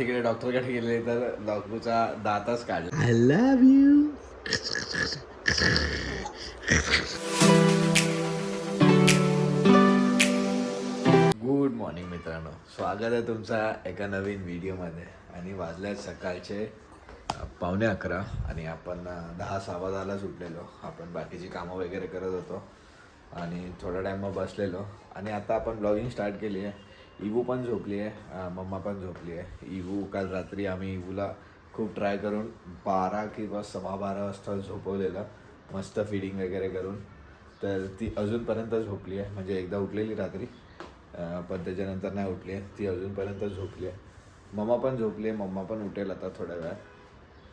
तिकडे डॉक्टरकडे गेले तर डॉक्टरचा दातच काढला. I love you. Good morning मित्रांनो, स्वागत आहे तुमचा एका नवीन व्हिडिओमध्ये. आणि वाजल्यात सकाळचे 11:15 आणि आपण 10:15 उठलेलो. आपण बाकीची कामं वगैरे करत होतो आणि थोडा टाईम मग बसलेलो आणि आता आपण ब्लॉगिंग स्टार्ट केली आहे. इवू पण झोपली आहे, मम्मा पण झोपली आहे. इवू काल रात्री आम्ही इवूला खूप ट्राय करून 12 किंवा 12:15 वाजता झोपवलेलं, मस्त फिडिंग वगैरे करून. तर ती अजूनपर्यंत झोपली आहे, म्हणजे एकदा उठलेली रात्री पण त्याच्यानंतर नाही उठली आहे. ती अजूनपर्यंत झोपली आहे. मम्मा पण झोपली आहे, मम्मा पण उठेल आता थोड्या वेळात.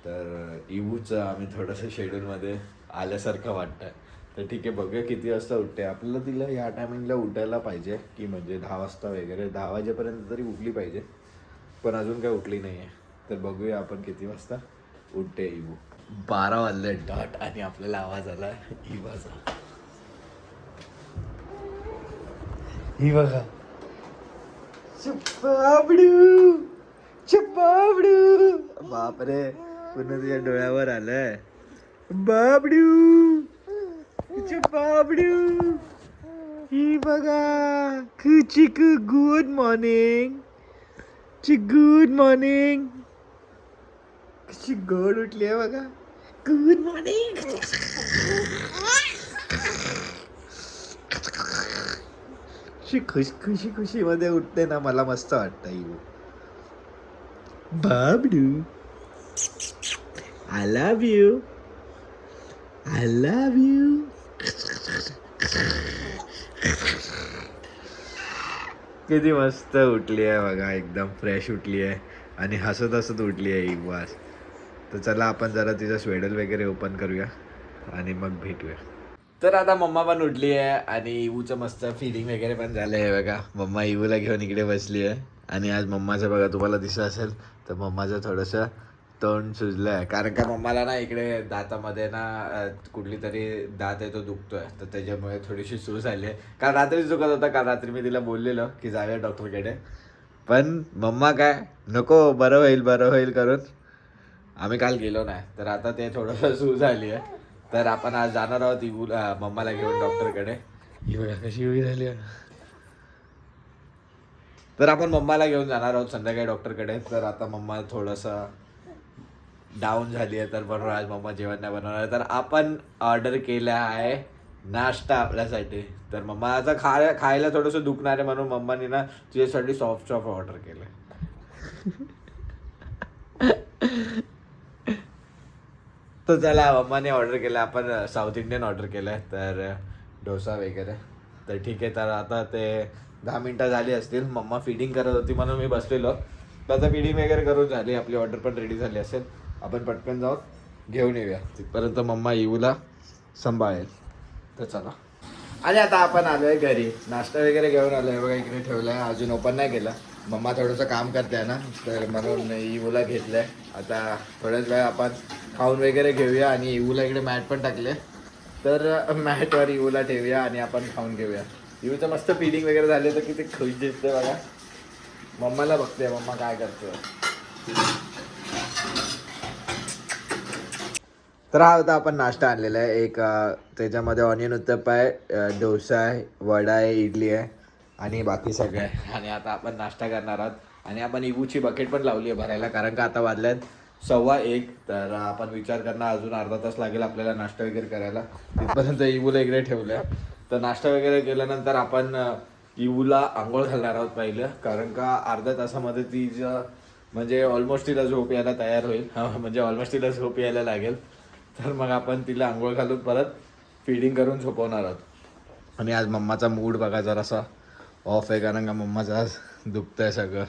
तर इवूचं आम्ही थोडंसं शेड्यूलमध्ये आल्यासारखं वाटतं आहे. तर ठीक आहे, बघूया किती वाजता उठते. आपल्याला तिला ह्या टायमिंगला उठायला पाहिजे की म्हणजे 10 वाजता वगैरे, 10 वाजेपर्यंत तरी उठली पाहिजे. पण अजून काय उठली नाही आहे. तर बघूया आपण किती वाजता उठते इवू. 12 वाजले डॉट आणि आपल्याला आवाज आला इवाचा. ही बघा, चुप्पाबडू चुप्पाबडू. बापरे, पुन्हा तुझ्या डोळ्यावर आलंय. बाबडू चुप्पाबडू. ही बघा चिकू, गुड मॉर्निंग. Good morning. कशी गोड उठली आहे बघा. Good morning. खुशी खुशी मध्ये उठते ना, मला मस्त वाटतं. इवू बाबडू, I love you, I love you. किती मस्त उठली आहे बघा, एकदम फ्रेश उठली आहे आणि हसत हसत उठली आहे इवू आज. तर चला आपण जरा तिचं स्वेडल वगैरे ओपन करूया आणि मग भेटूया. तर आता मम्मा पण उठली आहे आणि इवूचं मस्त फिडिंग वगैरे पण झालं आहे बघा. मम्मा इवूला घेऊन इकडे बसली आहे आणि आज मम्माचं बघा, तुम्हाला दिसत असेल तर मम्माचं थोडंसं तोंड सुजलं आहे. कारण का मम्माला ना इकडे दातामध्ये ना कुठली तरी दात आहे तो दुखतोय, तर त्याच्यामुळे थोडीशी सूज आली आहे. काल रात्रीच दुखत होता. काल रात्री मी तिला बोललेलो की जाऊया डॉक्टरकडे, पण मम्मा काय नको, बरं होईल बरं होईल करून आम्ही काल गेलो नाही. तर आता ते थोडंसं सूज आली आहे. तर आपण आज जाणार आहोत इवूला, मम्माला घेऊन डॉक्टरकडे. ही बघा कशी उभी झाली. तर आपण मम्माला घेऊन जाणार आहोत संध्याकाळी डॉक्टरकडे. तर आता मम्मा थोडंसं डाऊन झाली आहे, तर बरोबर आज मम्मा जेवण नाही बनवणार आहे. तर आपण ऑर्डर केलं आहे नाश्ता आपल्यासाठी. तर मम्माचा खायला थोडंसं दुखणार आहे म्हणून मम्माने ना तुझ्यासाठी सॉफ्ट ऑर्डर केलं. तर चला, मम्माने ऑर्डर केलं, आपण साऊथ इंडियन ऑर्डर केलं आहे. तर डोसा वगैरे. तर ठीक आहे, तर आता ते 10 मिनटं झाली असतील. मम्मा फिडिंग करत होती म्हणून मी बसलेलो. तर आता फिडिंग वगैरे करून झाली, आपली ऑर्डर पण रेडी झाली असेल. आपण पटकन जाऊन घेऊन येऊया. तिथपर्यंत मम्मा इवूला सांभाळेल. तर चला. आणि आता आपण आलो आहे घरी. नाश्ता वगैरे घेऊन आलो आहे बघा, इकडे ठेवलं आहे, अजून ओपन नाही केलं. मम्मा थोडंसं काम करते आहे ना, तर म्हणून इवूला घेतलं आहे. आता थोड्याच वेळ आपण खाऊन वगैरे घेऊया आणि इवूला इकडे मॅट पण टाकले, तर मॅटवर इवूला ठेवूया आणि आपण खाऊन घेऊया. इवूचं मस्त फीडिंग वगैरे झाले तर किती खुश दिसते बघा. मम्माला बघते, मम्मा काय करते. तर हा होता आपण नाश्ता आणलेला आहे. एक त्याच्यामध्ये ऑनियन उत्तप्पा आहे, डोसा आहे, वडा आहे, इडली आहे आणि बाकी सगळं आहे. आणि आता आपण नाश्ता करणार आहोत. आणि आपण इवूची बकेट पण लावली आहे भरायला, कारण का आता वाजल्यात 1:15. तर आपण विचार करणार अजून अर्धा तास लागेल आपल्याला नाश्ता वगैरे करायला. तिथपर्यंत इवूला इकडे ठेवलं. तर नाश्ता वगैरे केल्यानंतर आपण इवूला आंघोळ घालणार आहोत पहिलं, कारण का अर्ध्या तासामध्ये तिचं म्हणजे ऑलमोस्ट तिला झोप यायला तयार होईल. म्हणजे ऑलमोस्ट तिला झोप यायला लागेल. तर मग आपण तिला आंघोळ घालून परत फीडिंग करून झोपवणार आहोत. आणि आज मम्माचा मूड बघा जरासा ऑफ आहे, कारण का मम्माचं आज दुखतं आहे सगळं.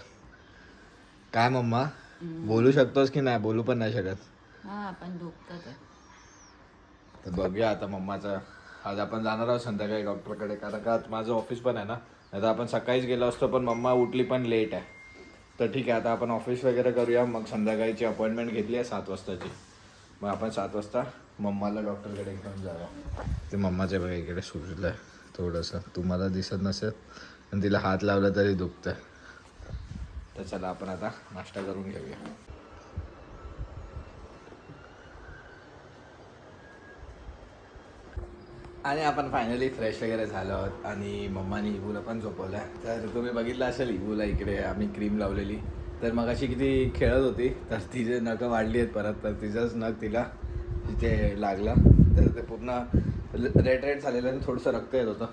काय मम्मा, बोलू शकतोस की नाही? बोलू पण नाही शकत. पण दुखत आहे. तर बघूया आता मम्माचं. आज आपण जाणार आहोत संध्याकाळी डॉक्टरकडे, कारण का आज माझं ऑफिस पण आहे ना. नाही तर आपण सकाळीच गेलो असतो, पण मम्मा उठली पण लेट आहे. तर ठीक आहे, आता आपण ऑफिस वगैरे करूया. मग संध्याकाळीची अपॉइंटमेंट घेतली आहे 7 वाजताची. मग आपण 7 वाजता मम्माला डॉक्टरकडे घेऊन जाऊया. ते मम्माच्या बघा इकडे सुजलं आहे थोडंसं, तुम्हाला दिसत नसेल पण तिला हात लावला तरी दुखतं. तर चला आपण आता नाश्ता करून घेऊया. आणि आपण फायनली फ्रेश वगैरे झालो आहोत आणि मम्माने इबूला पण झोपवलं. तर तुम्ही बघितलं असेल इबूला इकडे आम्ही क्रीम लावलेली. तर मग अशी किती खेळत होती तर तिचे नखं वाढली आहेत परत. तर तिचंच नख तिला तिथे लागला तर ते पूर्ण रेड झालेलं आणि थोडंसं रक्त येत होतं.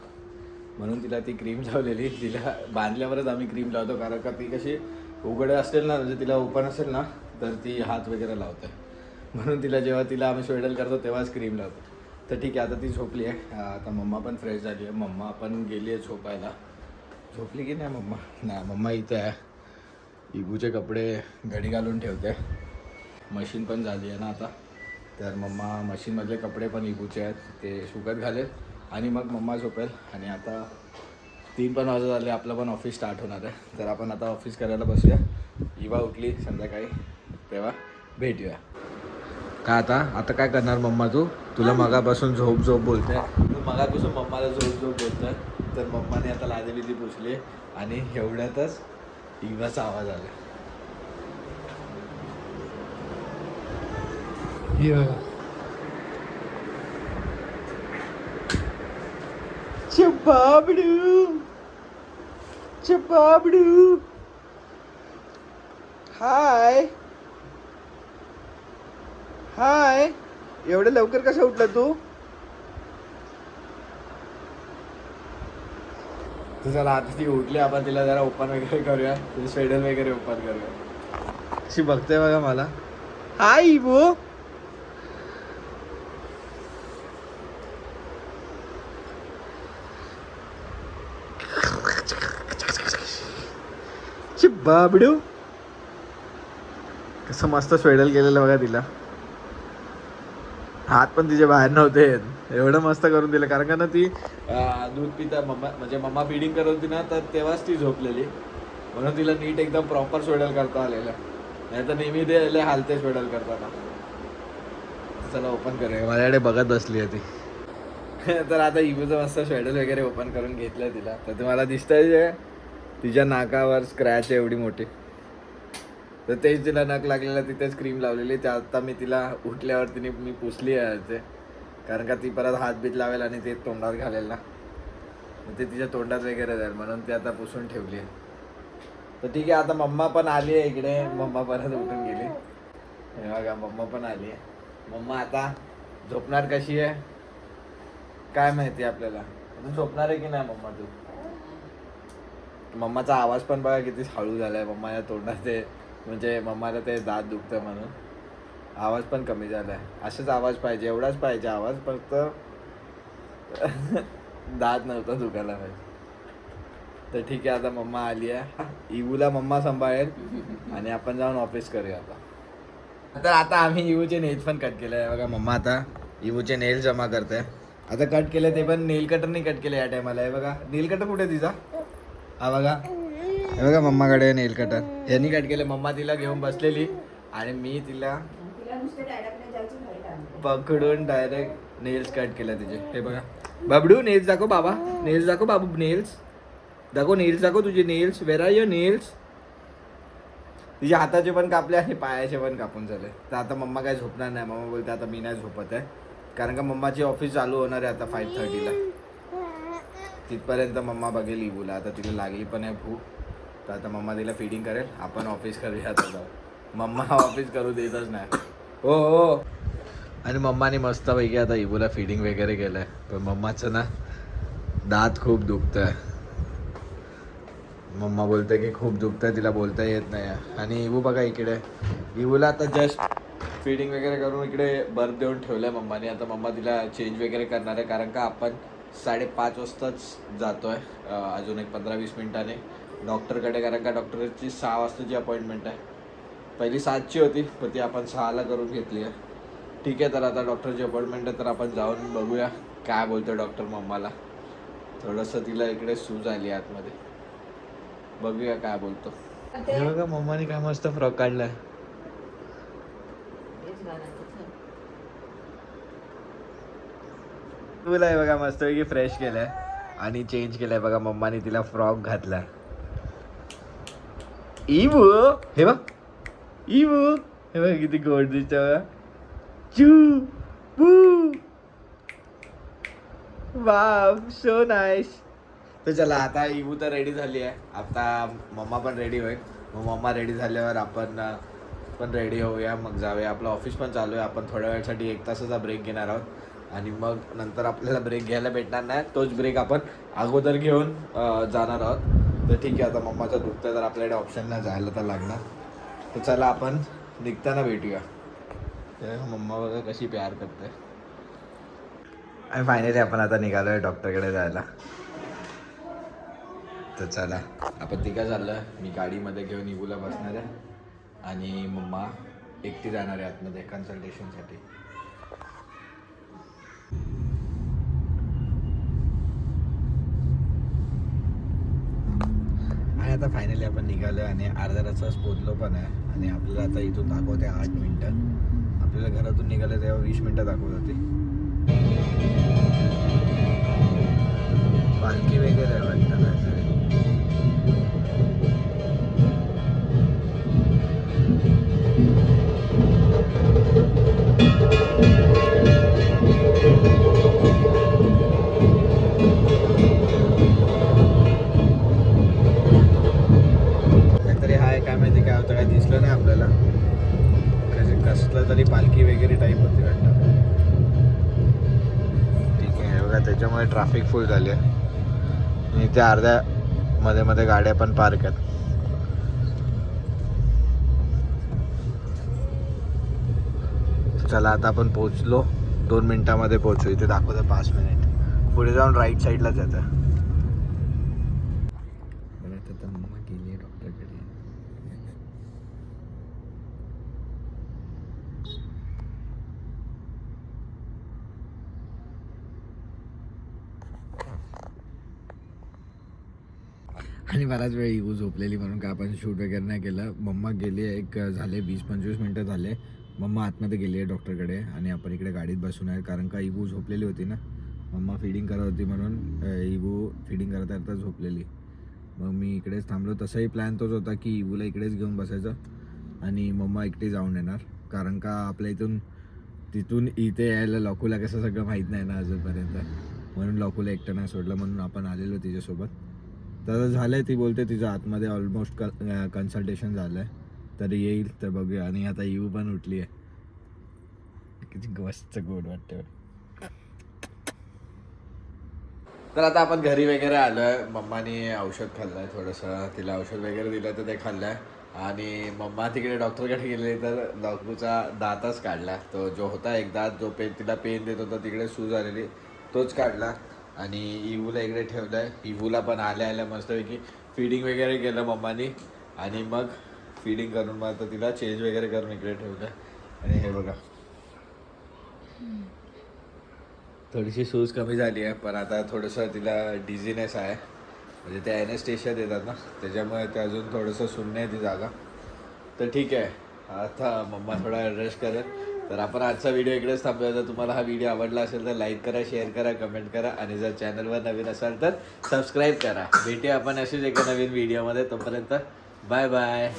म्हणून तिला ती क्रीम लावलेली. तिला बांधल्यावरच आम्ही क्रीम लावतो कारण का ती कशी उघडे असेल ना म्हणजे तिला ओपन असेल ना तर ती हात वगैरे लावते. म्हणून जेव्हा तिला आम्ही स्वेडल करतो तेव्हाच क्रीम लावतो. तर ठीक आहे आता ती झोपली आहे. आता मम्मा पण फ्रेश झाली आहे. मम्मा पण गेली आहे झोपायला. झोपली की नाही मम्मा? नाही मम्मा इथे आहे. इबूचे कपडे घडी घालून ठेवते. मशीन पण झाली आहे ना आता. तर मम्मा मशीनमधले कपडे पण इबूचे आहेत ते सुकत घालेल आणि मग मम्मा झोपेल. आणि आता 3 पण वाजत आले. आपलं पण ऑफिस स्टार्ट होणार आहे. तर आपण आता ऑफिस करायला बसूया. इवा उठली संध्याकाळी तेव्हा भेटूया. काय आता काय करणार मम्मा तुला मगापासून झोप बोलते. तू मगापासून मम्माला झोप बोलतोय. तर मम्माने आता लादीबिदी पुसली आणि एवढ्यातच इवाचा आवाज आला. चपाबडू हाय हाय. एवढं लवकर कसं उठला तू? चला आता ती उठली. आपण तिला जरा ओपन वगैरे करूया. तिथे स्वेडल वगैरे ओपन करूया. अशी बघते बघा मला. हाय इबू. बाबडू कसं मस्त स्वेडल केलेलं बघा तिला. हात पण तिचे बाहेर नव्हते. एवढं मस्त करून दिलं कारण का ना ती दूध पिता मम्मा फीडिंग करत होती ना तर तेव्हाच ती झोपलेली. म्हणून तिला नीट एकदम प्रॉपर स्वेडल करता आलेलं. नाही तर नेहमी ते हालते स्वेडल करताना. चला ओपन करूया. माझ्याकडे बघत बसली आहे ती. तर आता इबूचं मस्त स्वेडल वगैरे ओपन करून घेतलं तिला. तर तुम्हाला दिसतंय तिच्या नाकावर स्क्रॅच आहे एवढी मोठी. तर तेच तिला नख लागलेलं तिथेच क्रीम लावलेली. ते आता मी तिला उठल्यावर मी पुसली आहे ते कारण का ती परत हात बीत लावेल आणि ते तोंडात घालेल ना. ते तिच्या तोंडात वगैरे जाईल म्हणून ती आता पुसून ठेवली आहे. तर ठीक आहे आता मम्मा पण आली आहे इकडे. मम्मा परत उठून गेली. हे बघा मम्मा पण आली आहे. मम्मा आता झोपणार कशी आहे काय माहिती आपल्याला. तू झोपणार आहे की नाही मम्मा तू? मम्माचा आवाज पण बघा किती हळू झालाय. मम्माच्या तोंडात ते म्हणजे मम्माला ते दात दुखतं म्हणून आवाज पण कमी झालाय. असाच आवाज पाहिजे. एवढाच पाहिजे आवाज. फक्त दात नव्हतं दुखायला पाहिजे. तर ठीक आहे आता मम्मा आली आहे. इबूला मम्मा सांभाळेल आणि आपण जाऊन ऑफिस करूया आता. तर आता आम्ही इबूचे नेल्स पण कट केले आहे बघा. मम्मा आता इबूचे नेल्स जमा करते. आता कट केले ते पण नेल कटरने कट केले या टायमाला. हे बघा नेल कटर कुठे तिचा? हा बघा. हे बघा मम्माकडे नेल कटर. यांनी कट केले. मम्मा तिला घेऊन बसलेली आणि मी तिला पकडून डायरेक्ट नेल्स कट केले तिचे. हे बघा बाबडू नेल्स दाखव बाबा. नेल्स दाखव बाबू. नेल्स दाखव तुझे nails. Where are your nails? तिच्या हाताचे पण कापले आणि पायाचे पण कापून झाले. तर आता मम्मा काय झोपणार नाही. मम्मा बोलते आता मी नाही झोपत आहे कारण का मम्माची ऑफिस चालू होणार आहे आता 5:30ला. तिथपर्यंत मम्मा बघेल इबूला. आता तिला लागली पण आहे भूक. तर आता मम्मा तिला फीडिंग करेल. आपण ऑफिस करूया आता जाऊ. मम्मा ऑफिस करू देतच नाही. हो. आणि मम्माने मस्तपैकी आता इबूला फीडिंग वगैरे केलं आहे. पण मम्माचं ना दात खूप दुखतं आहे. मम्मा बोलते की खूप दुखतं आहे. तिला बोलता येत नाही. आणि इबू बघा इकडे. इबूला आता जस्ट फीडिंग वगैरे करून इकडे बर्फ देऊन ठेवलं आहे मम्माने. आता मम्मा तिला चेंज वगैरे करणार आहे कारण का आपण 5:30 वाजताच जातो आहे. अजून एक 15-20 मिनिटाने डॉक्टरकडे कारण का डॉक्टरची 6 वाजताची अपॉइंटमेंट आहे. पहिली 7ची होती पण ती आपण 6ला करून घेतली आहे. ठीक आहे तर आता डॉक्टरची अपॉइंटमेंट आहे तर आपण जाऊन बघूया काय बोलतो डॉक्टर मम्माला. थोडंसं तिला इकडे सूज आली आतमध्ये. बघूया काय बोलतो. हे बघा मम्माने काय मस्त फ्रॉक काढलाय. तुला आहे बघा मस्तपैकी फ्रेश केलंय आणि चेंज केलंय बघा. मम्माने तिला फ्रॉक घातलाय. इबू हे बघ इबू हे बघ किती गोड दिसतं चू बू वाव सो नाईस. तर चला आता इबू तर रेडी झाली आहे. आता मम्मा पण रेडी होईल. मग मम्मा रेडी झाल्यावर आपण पण रेडी होऊया, मग जाऊया. आपलं ऑफिस पण चालू आहे. आपण थोड्या वेळासाठी 1 तासाचा ब्रेक घेणार आहोत आणि मग नंतर आपल्याला ब्रेक घ्यायला भेटणार नाही. तोच ब्रेक आपण अगोदर घेऊन जाणार आहोत. तर ठीक आहे, आता मम्माचं दुखतं तर आपल्याकडे ऑप्शन नाही, जायला तर लागणार. तर चला आपण निघताना भेटूया. मम्मा बघा कशी प्यार करते. आणि फायनली आपण आता निघालो आहे डॉक्टरकडे जायला. तर चला आपण तिघं चाललं. मी गाडीमध्ये घेऊन इबूला बसणार आहे आणि मम्मा एकटी जाणार आहे आतमध्ये कन्सल्टेशनसाठी. आणि आता फायनली आपण निघालो आणि अर्ध्या तासाच पोचलो पण आहे. आणि आपल्याला आता इथून दाखवते 8 मिनटं. आपल्याला घरातून निघालं तेव्हा 20 मिनटं दाखवत होती. पालखी वगैरे वाटतं काहीतरी. काहीतरी हाय, काय माहिती काय होतं, काय दिसलं नाही आपल्याला. कसलं तरी पालखी वगैरे टाईप होती वाटतं. ठीक आहे बघा, त्याच्यामुळे ट्रॅफिक फुल झाली आहे आणि इथे अर्ध्या मध्ये मध्ये गाड्या पण पार्क आहेत. चला आता आपण पोहोचलो. 2 मिनिटामध्ये पोहोचू. इथे दाखवतं 5 मिनिट. पुढे जाऊन राईट साईडलाच येतं. तर मम्मा गेली आहे डॉक्टरकडे. आणि बराच वेळ इगू झोपलेली म्हणून का आपण शूट वगैरे नाही केलं. मम्मा गेली आहे, एक झाले 20-25 मिनटं झाले. मम्मा आतमध्ये गेली आहे डॉक्टरकडे आणि आपण इकडे गाडीत बसून आहे. कारण का इगू झोपलेली होती ना. मम्मा फिडिंग करत होती म्हणून इगू फिडिंग करता करता झोपलेली. मग मी इकडेच थांबलो. तसाही प्लॅन तोच होता की इगूला इकडेच घेऊन बसायचं आणि मम्मा एकटी जाऊन येणार. कारण का आपल्या तिथून इथे यायला लॉकूला कसं सगळं माहीत नाही ना अजूनपर्यंत. म्हणून लॉकूला एकटं नाही सोडलं, म्हणून आपण आलेलो तिच्यासोबत. तर झालं आहे, ती बोलते तिचं आतमध्ये ऑलमोस्ट कन्सल्टेशन झालं आहे, तर येईल तर बघूया. आणि आता इवू पण उठली आहे. किती मस्त गोड वाटतं. तर आता आपण घरी वगैरे आलो आहे. मम्माने औषध खाल्लं आहे थोडंसं, तिला औषध वगैरे दिलं तर ते खाल्लं आहे. आणि मम्मा तिकडे डॉक्टरकडे गेले तर डॉक्टरचा दातच काढला. तो जो होता एक दात, जो तिला पेन देत होता तिकडे सूज आलेली, तोच काढला. आणि इवूला इकडे ठेवलं आहे. इवूला पण आल्या मस्तपैकी फीडिंग वगैरे केलं मम्मानी. आणि मग फीडिंग करून मग आता तिला चेंज वगैरे करून इकडे ठेवलं. आणि हे बघा थोडीशी सूज कमी झाली आहे, पण आता थोडंसं तिला डिझीनेस आहे. म्हणजे ते ॲनेस्थेशिया देतात ना, त्याच्यामुळे ते अजून थोडंसं सुन्न आहे ती जागा. तर ठीक आहे, आता मम्मा थोडा रेस्ट करेल. तर आपण आजचा व्हिडिओ इकडेच थांबूया. जर तुम्हाला हा व्हिडिओ आवडला असेल तर लाईक करा, शेअर करा, कमेंट करा आणि जर चॅनलवर नवीन असाल तर सबस्क्राईब करा. भेटूया आपण अशीच एका नवीन व्हिडिओमध्ये. तोपर्यंत बाय बाय.